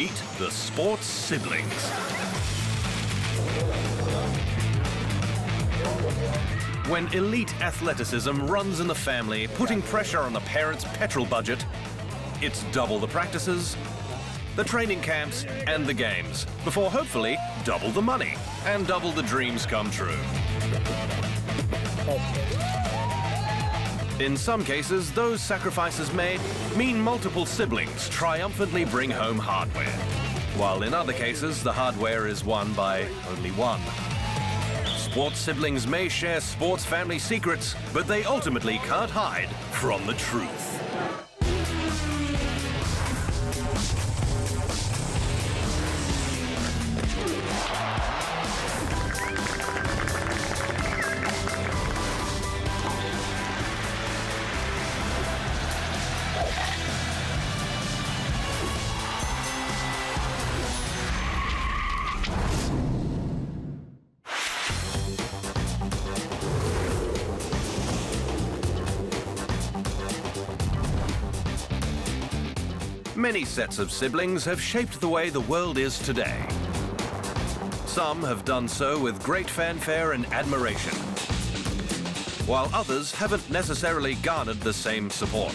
Meet the sports siblings. When elite athleticism runs in the family, putting pressure on the parents' petrol budget, it's double the practices, the training camps, and the games, before hopefully double the money and double the dreams come true. In some cases, those sacrifices made mean multiple siblings triumphantly bring home hardware, while in other cases, the hardware is won by only one. Sports siblings may share sports family secrets, but they ultimately can't hide from the truth. Many sets of siblings have shaped the way the world is today. Some have done so with great fanfare and admiration, while others haven't necessarily garnered the same support.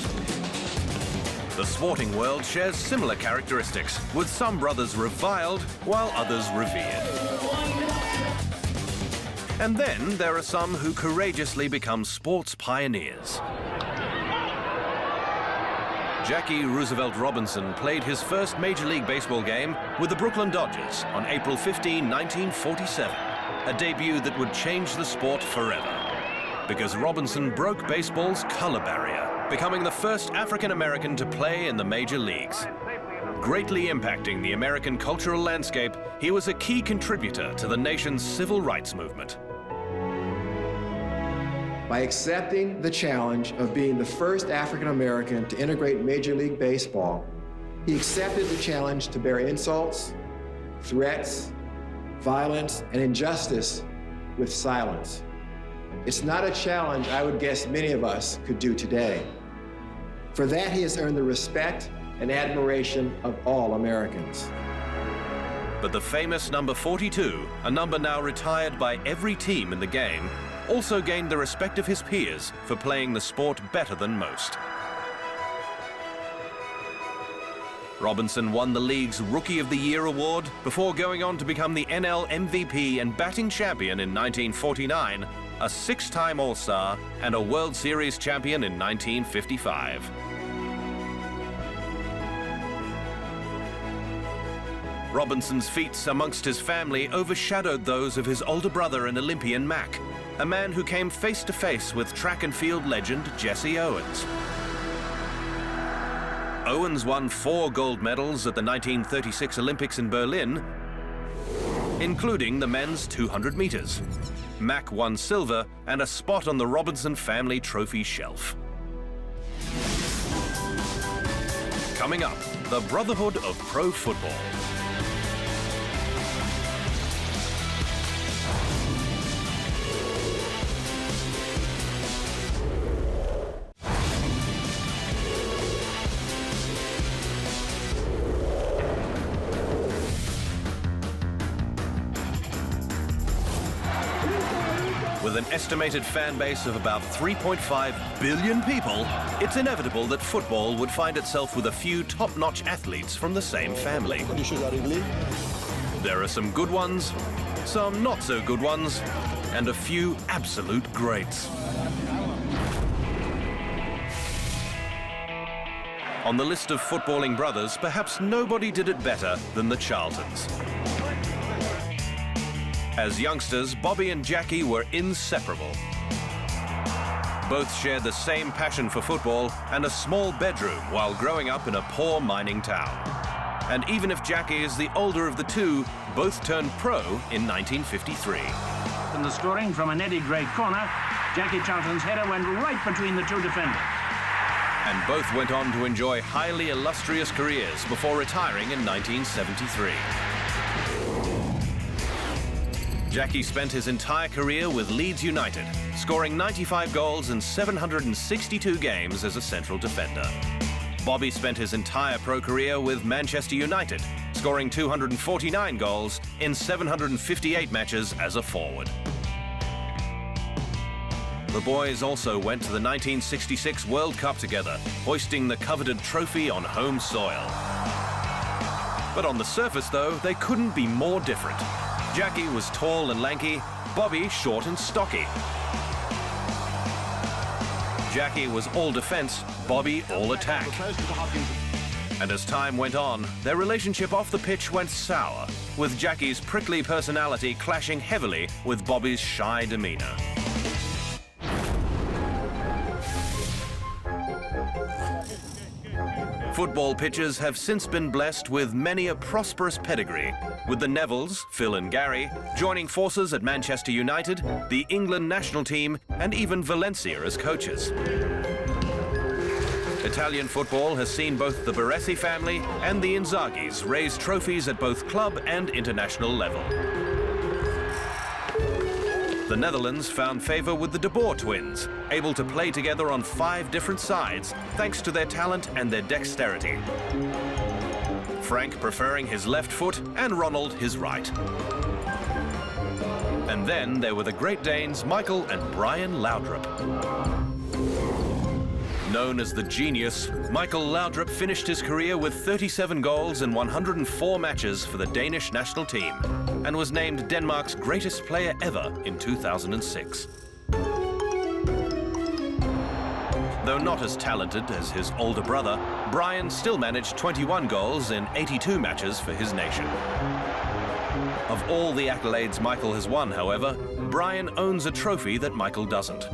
The sporting world shares similar characteristics, with some brothers reviled while others revered. And then there are some who courageously become sports pioneers. Jackie Roosevelt Robinson played his first Major League Baseball game with the Brooklyn Dodgers on April 15, 1947, a debut that would change the sport forever, because Robinson broke baseball's color barrier, becoming the first African-American to play in the major leagues. Greatly impacting the American cultural landscape, he was a key contributor to the nation's civil rights movement. By accepting the challenge of being the first African-American to integrate Major League Baseball, he accepted the challenge to bear insults, threats, violence, and injustice with silence. It's not a challenge I would guess many of us could do today. For that, he has earned the respect and admiration of all Americans. But the famous number 42, a number now retired by every team in the game, also gained the respect of his peers for playing the sport better than most. Robinson won the league's Rookie of the Year award before going on to become the NL MVP and batting champion in 1949, a six-time All-Star, and a World Series champion in 1955. Robinson's feats amongst his family overshadowed those of his older brother and Olympian Mack, a man who came face to face with track and field legend Jesse Owens. Owens won 4 gold medals at the 1936 Olympics in Berlin, including the men's 200 meters. Mack won silver and a spot on the Robinson family trophy shelf. Coming up, the Brotherhood of Pro Football. With an estimated fan base of about 3.5 billion people, it's inevitable that football would find itself with a few top-notch athletes from the same family. There are some good ones, some not so good ones, and a few absolute greats. On the list of footballing brothers, perhaps nobody did it better than the Charltons. As youngsters, Bobby and Jackie were inseparable. Both shared the same passion for football and a small bedroom while growing up in a poor mining town. And even if Jackie is the older of the two, both turned pro in 1953. In the scoring from an Eddie Gray corner, Jackie Charlton's header went right between the two defenders. And both went on to enjoy highly illustrious careers before retiring in 1973. Jackie spent his entire career with Leeds United, scoring 95 goals in 762 games as a central defender. Bobby spent his entire pro career with Manchester United, scoring 249 goals in 758 matches as a forward. The boys also went to the 1966 World Cup together, hoisting the coveted trophy on home soil. But on the surface, though, they couldn't be more different. Jackie was tall and lanky, Bobby short and stocky. Jackie was all defense, Bobby all attack. And as time went on, their relationship off the pitch went sour, with Jackie's prickly personality clashing heavily with Bobby's shy demeanor. Football pitches have since been blessed with many a prosperous pedigree, with the Nevilles, Phil and Gary, joining forces at Manchester United, the England national team, and even Valencia as coaches. Italian football has seen both the Baresi family and the Inzaghis raise trophies at both club and international level. The Netherlands found favour with the Boer Twins, able to play together on 5 different sides thanks to their talent and their dexterity. Frank preferring his left foot and Ronald his right. And then there were the Great Danes Michael and Brian Laudrup. Known as the Genius, Michael Laudrup finished his career with 37 goals in 104 matches for the Danish national team and was named Denmark's greatest player ever in 2006. Though not as talented as his older brother, Brian still managed 21 goals in 82 matches for his nation. Of all the accolades Michael has won, however, Brian owns a trophy that Michael doesn't.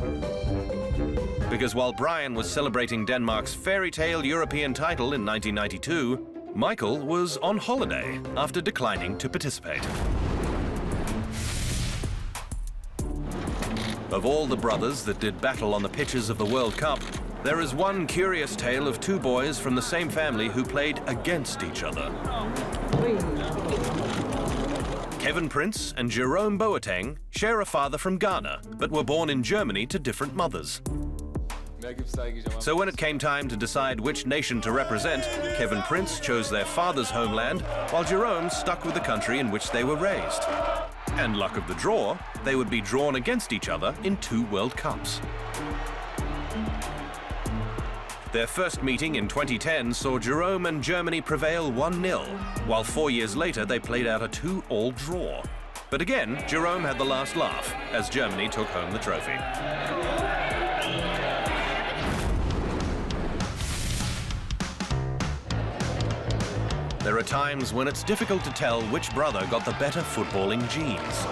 Because while Brian was celebrating Denmark's fairy tale European title in 1992, Michael was on holiday after declining to participate. Of all the brothers that did battle on the pitches of the World Cup, there is one curious tale of 2 boys from the same family who played against each other. Kevin Prince and Jerome Boateng share a father from Ghana, but were born in Germany to different mothers. So when it came time to decide which nation to represent, Kevin Prince chose their father's homeland, while Jerome stuck with the country in which they were raised. And luck of the draw, they would be drawn against each other in 2 World Cups. Their first meeting in 2010 saw Jerome and Germany prevail 1-0, while 4 years later they played out a 2-2 draw. But again, Jerome had the last laugh, as Germany took home the trophy. There are times when it's difficult to tell which brother got the better footballing genes.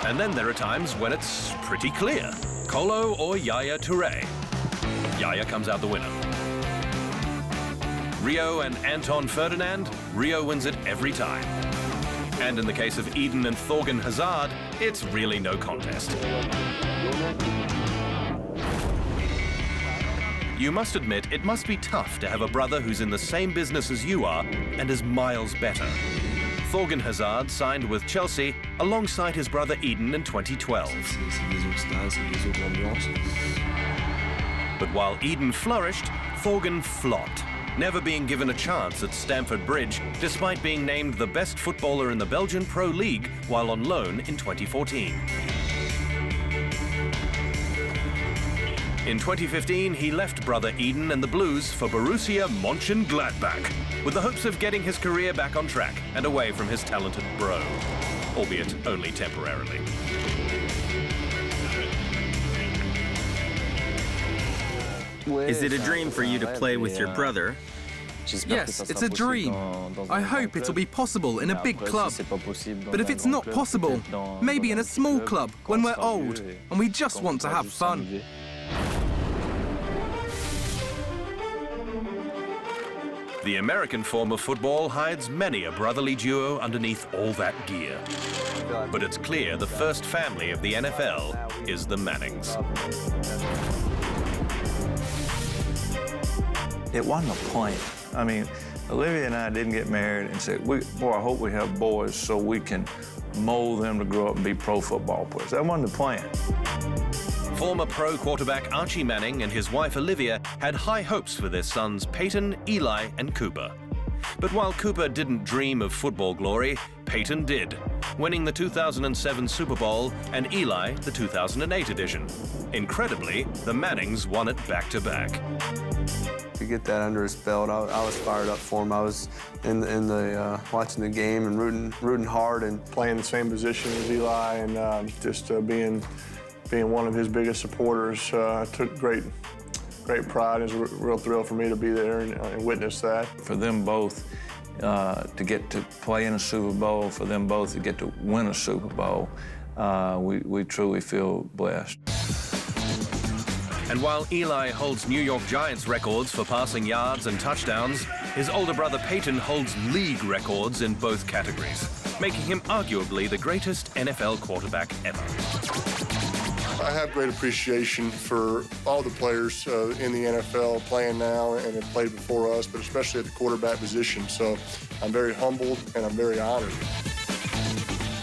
And then there are times when it's pretty clear. Kolo or Yaya Touré. Yaya comes out the winner. Rio and Anton Ferdinand, Rio wins it every time. And in the case of Eden and Thorgan Hazard, it's really no contest. You must admit, it must be tough to have a brother who's in the same business as you are and is miles better. Thorgan Hazard signed with Chelsea alongside his brother Eden in 2012. But while Eden flourished, Thorgan flopped, never being given a chance at Stamford Bridge, despite being named the best footballer in the Belgian Pro League while on loan in 2014. In 2015, he left brother Eden and the Blues for Borussia Mönchengladbach, with the hopes of getting his career back on track and away from his talented bro, albeit only temporarily. Is it a dream for you to play with your brother? Yes, it's a dream. I hope it'll be possible in a big club. But if it's not possible, maybe in a small club when we're old and we just want to have fun. The American form of football hides many a brotherly duo underneath all that gear. But it's clear the first family of the NFL is the Mannings. It wasn't a plan. I mean, Olivia and I didn't get married and said, boy, I hope we have boys so we can mold them to grow up and be pro football players. That wasn't the plan. Former pro quarterback Archie Manning and his wife Olivia had high hopes for their sons Peyton, Eli, and Cooper. But while Cooper didn't dream of football glory, Peyton did, winning the 2007 Super Bowl and Eli the 2008 edition. Incredibly, the Mannings won it back-to-back. To get that under his belt, I was fired up for him. I was in the watching the game and rooting hard and playing the same position as Eli, and just being one of his biggest supporters. I took great pride. It was a real thrill for me to be there and witness that. For them both to get to play in a Super Bowl, for them both to get to win a Super Bowl, we truly feel blessed. And while Eli holds New York Giants records for passing yards and touchdowns, his older brother Peyton holds league records in both categories, making him arguably the greatest NFL quarterback ever. I have great appreciation for all the players in the NFL playing now and have played before us, but especially at the quarterback position. So I'm very humbled and I'm very honored.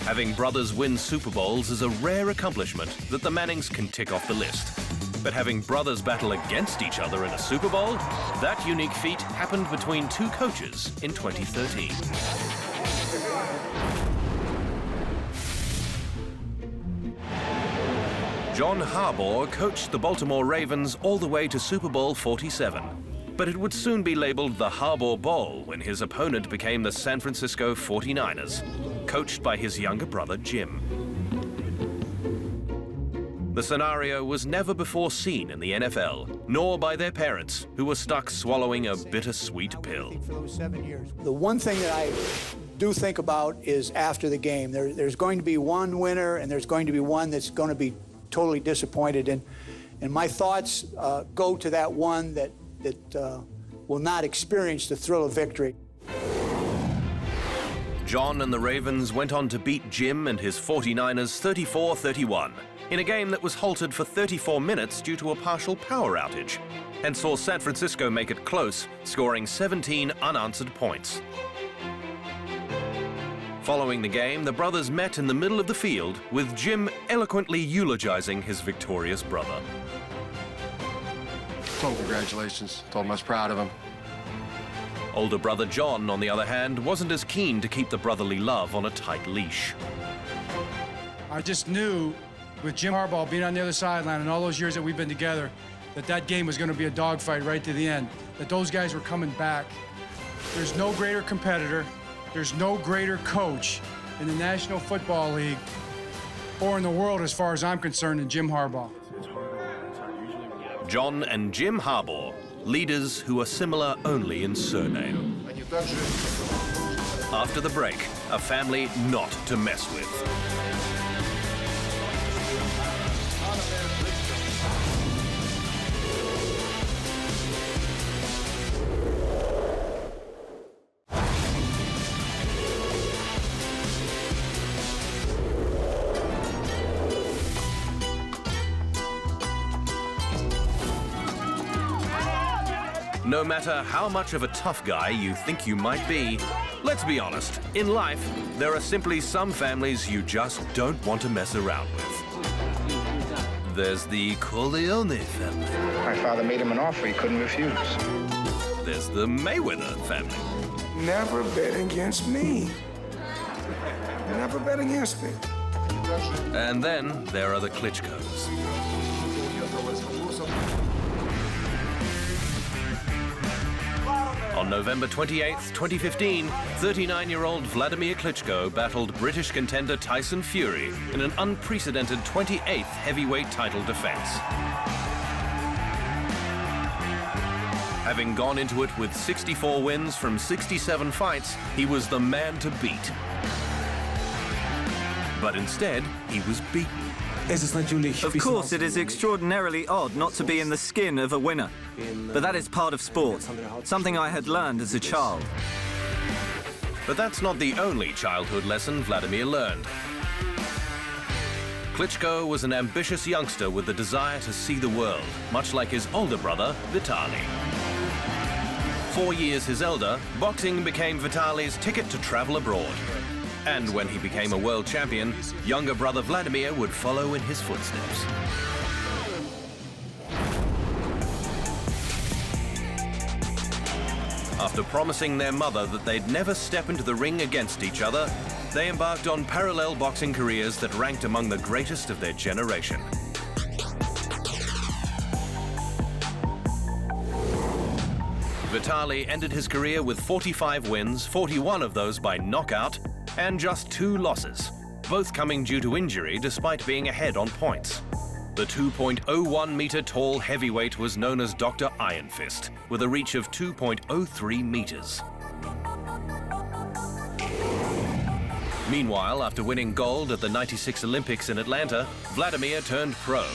Having brothers win Super Bowls is a rare accomplishment that the Mannings can tick off the list. But having brothers battle against each other in a Super Bowl, that unique feat happened between two coaches in 2013. John Harbaugh coached the Baltimore Ravens all the way to Super Bowl 47. But it would soon be labeled the Harbaugh Bowl when his opponent became the San Francisco 49ers, coached by his younger brother Jim. The scenario was never before seen in the NFL, nor by their parents, who were stuck swallowing a bittersweet pill. The one thing that I do think about is after the game. There's going to be one winner, and there's going to be one that's going to be totally disappointed. And my thoughts go to that one that will not experience the thrill of victory. John and the Ravens went on to beat Jim and his 49ers 34-31 in a game that was halted for 34 minutes due to a partial power outage, and saw San Francisco make it close, scoring 17 unanswered points. Following the game, the brothers met in the middle of the field, with Jim eloquently eulogizing his victorious brother. Told him congratulations, told him I was proud of him. Older brother John, on the other hand, wasn't as keen to keep the brotherly love on a tight leash. I just knew, with Jim Harbaugh being on the other sideline and all those years that we've been together, that game was going to be a dogfight right to the end, that those guys were coming back. There's no greater competitor, there's no greater coach in the National Football League or in the world, as far as I'm concerned, than Jim Harbaugh. John and Jim Harbaugh, leaders who are similar only in surname. After the break, a family not to mess with. No matter how much of a tough guy you think you might be, let's be honest, in life, there are simply some families you just don't want to mess around with. There's the Corleone family. My father made him an offer he couldn't refuse. There's the Mayweather family. Never bet against me. Never bet against me. And then there are the Klitschkos. On November 28, 2015, 39-year-old Vladimir Klitschko battled British contender Tyson Fury in an unprecedented 28th heavyweight title defense. Having gone into it with 64 wins from 67 fights, he was the man to beat. But instead, he was beaten. Of course, it is extraordinarily odd not to be in the skin of a winner. But that is part of sport, something I had learned as a child. But that's not the only childhood lesson Vladimir learned. Klitschko was an ambitious youngster with the desire to see the world, much like his older brother, Vitaly. 4 years his elder, boxing became Vitaly's ticket to travel abroad. And when he became a world champion, younger brother Vladimir would follow in his footsteps. After promising their mother that they'd never step into the ring against each other, they embarked on parallel boxing careers that ranked among the greatest of their generation. Vitaly ended his career with 45 wins, 41 of those by knockout, and just 2 losses, both coming due to injury despite being ahead on points. The 2.01-meter tall heavyweight was known as Dr. Iron Fist, with a reach of 2.03 meters. Meanwhile, after winning gold at the '96 Olympics in Atlanta, Vladimir turned pro,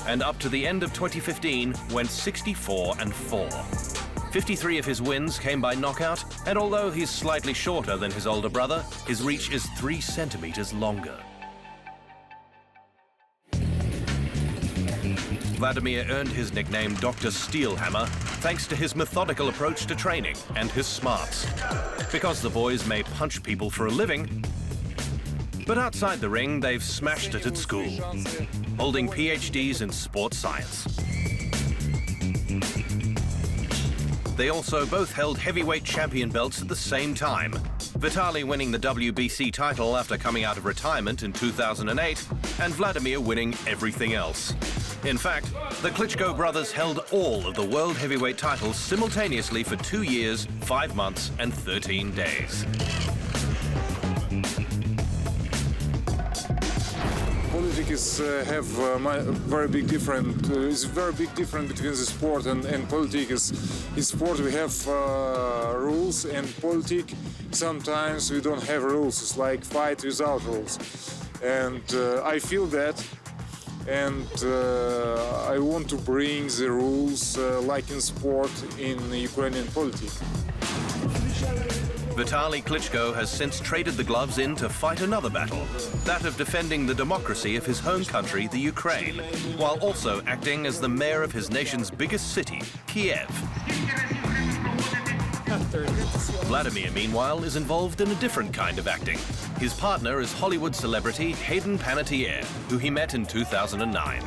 and up to the end of 2015 went 64-4. 53 of his wins came by knockout, and although he's slightly shorter than his older brother, his reach is 3 centimeters longer. Vladimir earned his nickname Dr. Steelhammer thanks to his methodical approach to training and his smarts. Because the boys may punch people for a living, but outside the ring, they've smashed it at school, holding PhDs in sports science. They also both held heavyweight champion belts at the same time, Vitaly winning the WBC title after coming out of retirement in 2008, and Vladimir winning everything else. In fact, the Klitschko brothers held all of the world heavyweight titles simultaneously for 2 years, 5 months, and 13 days. Politics have very big difference. It's a very big difference between the sport and politics. In sport we have rules, and politics sometimes we don't have rules. It's like fight without rules, and I feel that, and I want to bring the rules like in sport in Ukrainian politics. Vitaly Klitschko has since traded the gloves in to fight another battle, that of defending the democracy of his home country, the Ukraine, while also acting as the mayor of his nation's biggest city, Kiev. Vladimir, meanwhile, is involved in a different kind of acting. His partner is Hollywood celebrity Hayden Panettiere, who he met in 2009.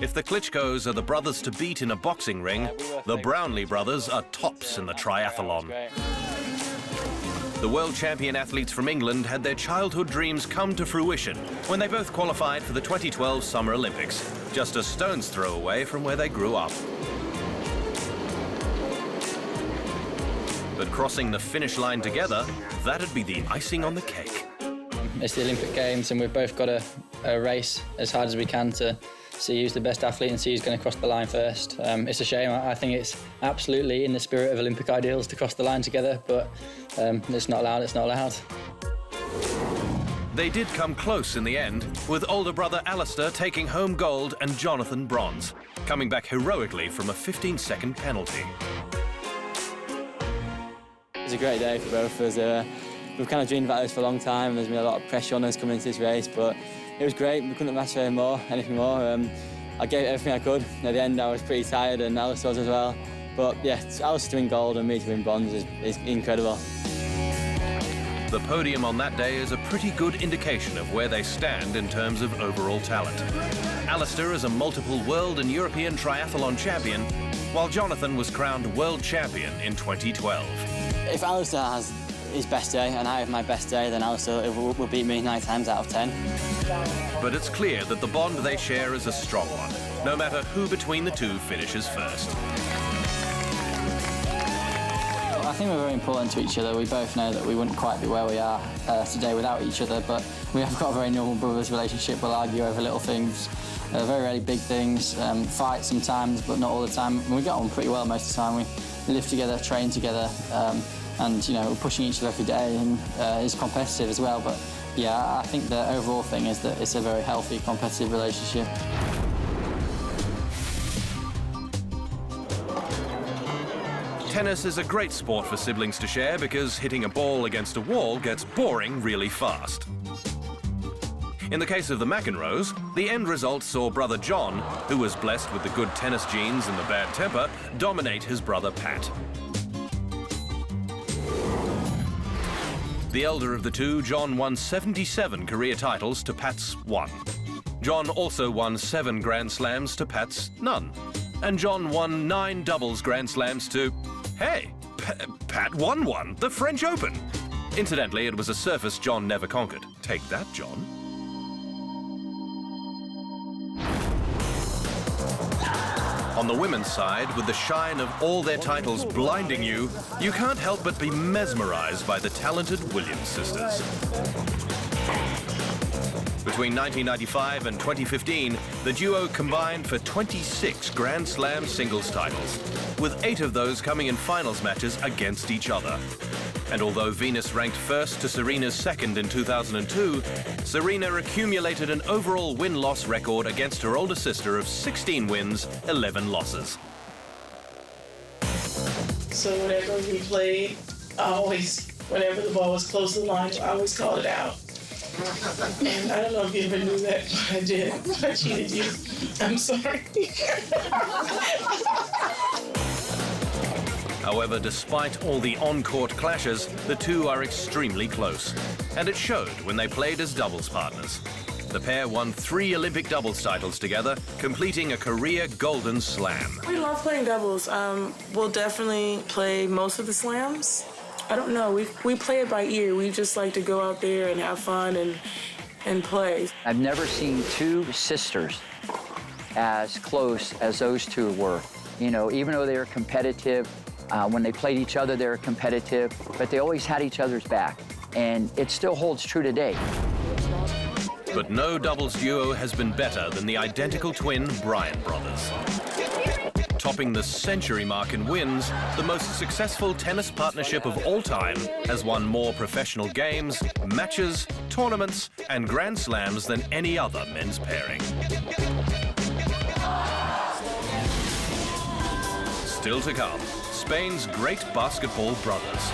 If the Klitschkos are the brothers to beat in a boxing ring, the Brownlee brothers are tops in the triathlon. The world champion athletes from England had their childhood dreams come to fruition when they both qualified for the 2012 Summer Olympics, just a stone's throw away from where they grew up. But crossing the finish line together, that'd be the icing on the cake. It's the Olympic Games, and we've both got a race as hard as we can to see who's the best athlete and see who's going to cross the line first. It's a shame. I think it's absolutely in the spirit of Olympic ideals to cross the line together, but it's not allowed, it's not allowed. They did come close in the end, with older brother Alistair taking home gold and Jonathan bronze, coming back heroically from a 15-second penalty. It's a great day for both of us. We've kind of dreamed about this for a long time, and there's been a lot of pressure on us coming into this race, but it was great. We couldn't have asked for anything more. I gave it everything I could. At the end, I was pretty tired, and Alistair was as well. But yeah, Alistair to win gold and me to win bronze is incredible. The podium on that day is a pretty good indication of where they stand in terms of overall talent. Alistair is a multiple world and European triathlon champion, while Jonathan was crowned world champion in 2012. If Alistair has his best day and I have my best day, then Alistair will beat me 9 times out of 10. But it's clear that the bond they share is a strong one, no matter who between the two finishes first. I think we're very important to each other. We both know that we wouldn't quite be where we are today without each other, but we have got a very normal brothers relationship. We'll argue over little things, very rarely big things, fight sometimes, but not all the time. We get on pretty well most of the time. We live together, train together, and we're pushing each other every day, and it's competitive as well. But yeah, I think the overall thing is that it's a very healthy, competitive relationship. Tennis is a great sport for siblings to share because hitting a ball against a wall gets boring really fast. In the case of the McEnroes, the end result saw brother John, who was blessed with the good tennis genes and the bad temper, dominate his brother Pat. The elder of the two, John won 77 career titles to Pat's 1. John also won 7 Grand Slams to Pat's none. And John won 9 doubles Grand Slams to, hey, Pat won one, the French Open. Incidentally, it was a surface John never conquered. Take that, John. On the women's side, with the shine of all their titles blinding you, you can't help but be mesmerized by the talented Williams sisters. Between 1995 and 2015, the duo combined for 26 Grand Slam singles titles, with 8 of those coming in finals matches against each other. And although Venus ranked first to Serena's second in 2002, Serena accumulated an overall win-loss record against her older sister of 16 wins, 11 losses. So whenever we played, whenever the ball was close to the line, I always called it out. And I don't know if you ever knew that, but I did. I cheated you. I'm sorry. However, despite all the on-court clashes, the two are extremely close. And it showed when they played as doubles partners. The pair won 3 Olympic doubles titles together, completing a career golden slam. We love playing doubles. We'll definitely play most of the slams. I don't know, we play it by ear. We just like to go out there and have fun and play. I've never seen 2 sisters as close as those 2 were. You know, even though they were competitive, when they played each other, they were competitive, but they always had each other's back. And it still holds true today. But no doubles duo has been better than the identical twin Brownlee Brothers. Topping the century mark in wins, the most successful tennis partnership of all time has won more professional games, matches, tournaments, and Grand Slams than any other men's pairing. Still to come, Spain's great basketball brothers.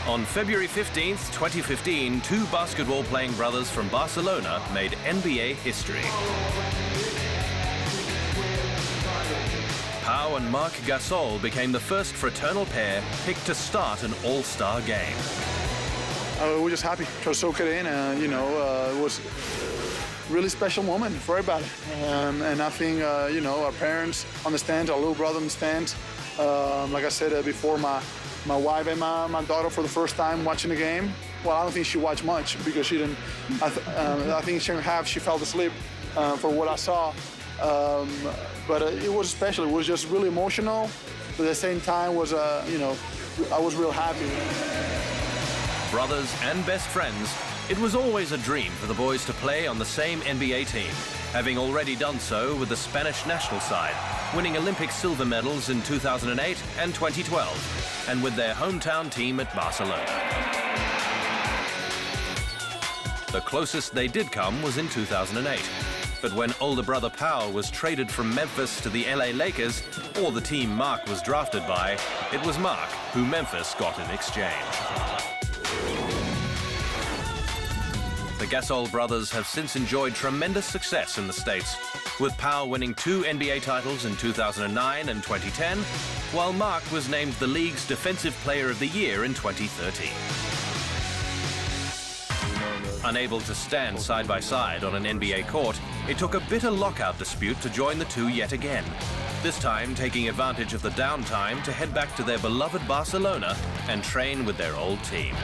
On February 15th, 2015, 2 basketball-playing brothers from Barcelona made NBA history. Pau and Marc Gasol became the first fraternal pair picked to start an all-star game. We're just happy. So get in, it was a really special moment for everybody. And I think, our parents understand, our little brother understands. Like I said before, my wife and my daughter for the first time watching the game. Well, I don't think she watched much because she didn't. I think she fell asleep for what I saw. But it was special. It was just really emotional. But at the same time, I was real happy. Brothers and best friends, it was always a dream for the boys to play on the same NBA team, having already done so with the Spanish national side, winning Olympic silver medals in 2008 and 2012, and with their hometown team at Barcelona. The closest they did come was in 2008. But when older brother Pau was traded from Memphis to the LA Lakers, or the team Marc was drafted by, it was Marc who Memphis got in exchange. The Gasol brothers have since enjoyed tremendous success in the States, with Pau winning 2 NBA titles in 2009 and 2010, while Marc was named the league's Defensive Player of the Year in 2013. Unable to stand side by side on an NBA court, it took a bitter lockout dispute to join the two yet again, this time taking advantage of the downtime to head back to their beloved Barcelona and train with their old team.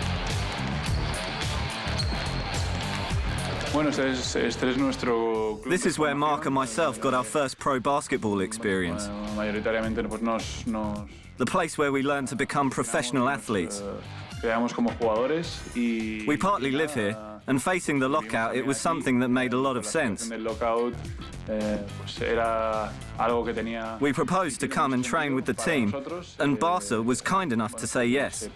This is where Marc and myself got our first pro basketball experience. The place where we learned to become professional athletes. We partly live here, and facing the lockout, it was something that made a lot of sense. We proposed to come and train with the team, and Barca was kind enough to say yes.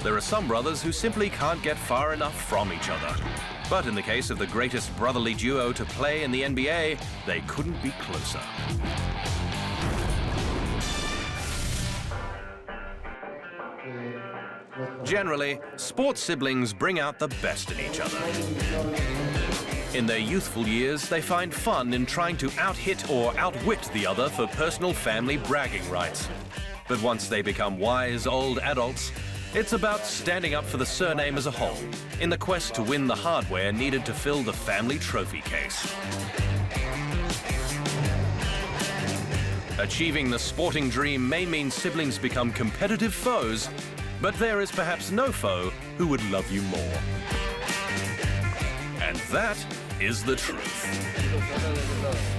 There are some brothers who simply can't get far enough from each other. But in the case of the greatest brotherly duo to play in the NBA, they couldn't be closer. Generally, sports siblings bring out the best in each other. In their youthful years, they find fun in trying to out-hit or outwit the other for personal family bragging rights. But once they become wise old adults, it's about standing up for the surname as a whole, in the quest to win the hardware needed to fill the family trophy case. Achieving the sporting dream may mean siblings become competitive foes, but there is perhaps no foe who would love you more. And that is the truth.